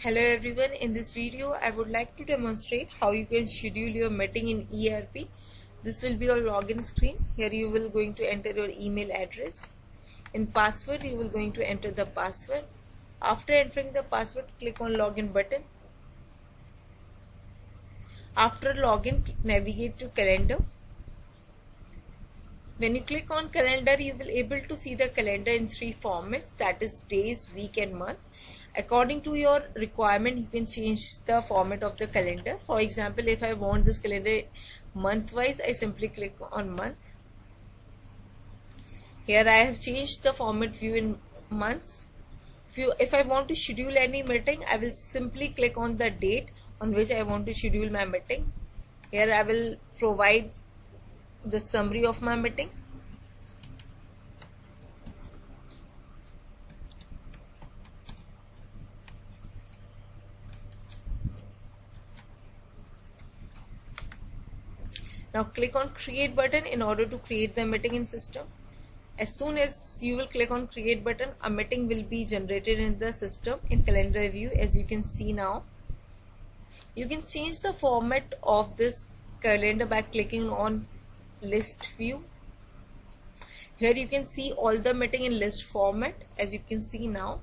Hello everyone, in this video I would like to demonstrate how you can schedule your meeting in ERP. This will be your login screen. Here you will going to enter your email address. In password you will going to enter the password. After entering the password, click on login button. After login, navigate to calendar. When you click on calendar, you will able to see the calendar in three formats, that is days, week and month. According to your requirement, you can change the format of the calendar. For example, if I want this calendar month wise, I simply click on month. Here I have changed the format view in months. If I want to schedule any meeting, I will simply click on the date on which I want to schedule my meeting. Here I will provide the summary of my meeting. Now click on create button in order to create the meeting in system. As soon as you will click on create button, a meeting will be generated in the system in calendar view. As you can see now, you can change the format of this calendar by clicking on list view. Here you can see all the meeting in list format. As you can see now,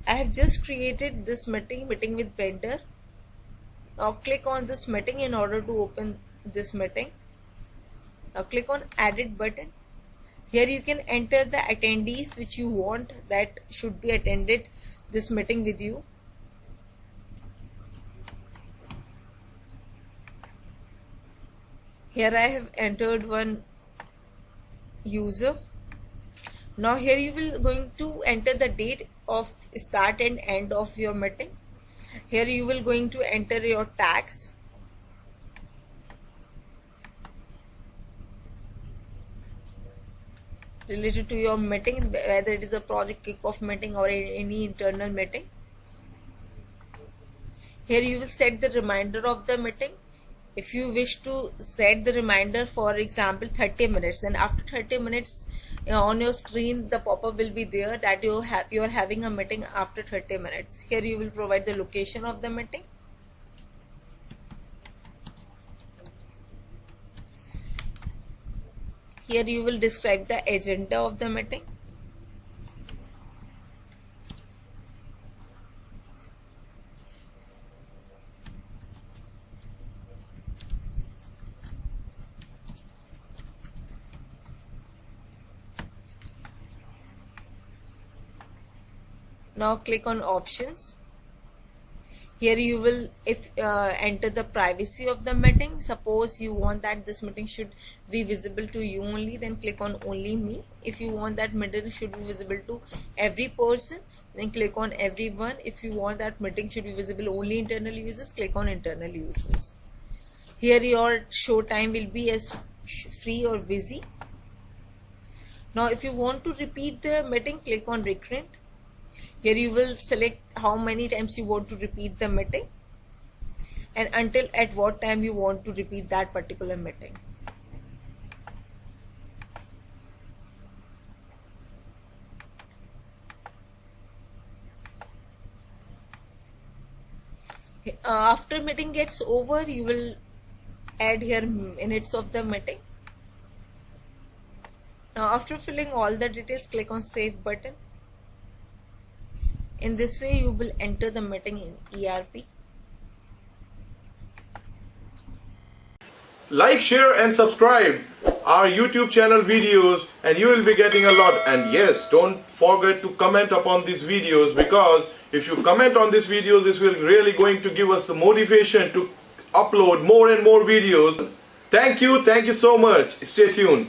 I have just created this meeting with vendor. Now click on this meeting in order to open this meeting. Now click on edit button. Here you can enter the attendees which you want that should be attended this meeting with you. Here I have entered one user. Now here you will going to enter the date of start and end of your meeting. Here you will going to enter your tags. Related to your meeting, whether it is a project kickoff meeting or any internal meeting. Here you will set the reminder of the meeting. If you wish to set the reminder, for example 30 minutes, then after 30 minutes on your screen the pop-up will be there that you are having a meeting after 30 minutes. Here you will provide the location of the meeting. Here you will describe the agenda of the meeting. Now click on options. Here you will enter the privacy of the meeting. Suppose you want that this meeting should be visible to you only, then click on only me. If you want that meeting should be visible to every person, then click on everyone. If you want that meeting should be visible only internal users, click on internal users. Here your show time will be as free or busy. Now if you want to repeat the meeting, click on recurrent. Here you will select how many times you want to repeat the meeting and until at what time you want to repeat that particular meeting. After meeting gets over, you will add here minutes of the meeting. Now after filling all the details, click on save button. In this way you will enter the meeting in ERP. Like, share and subscribe our YouTube channel videos and you will be getting a lot. And yes, don't forget to comment upon these videos, because if you comment on these videos, this will really going to give us the motivation to upload more and more videos. Thank you so much. Stay tuned.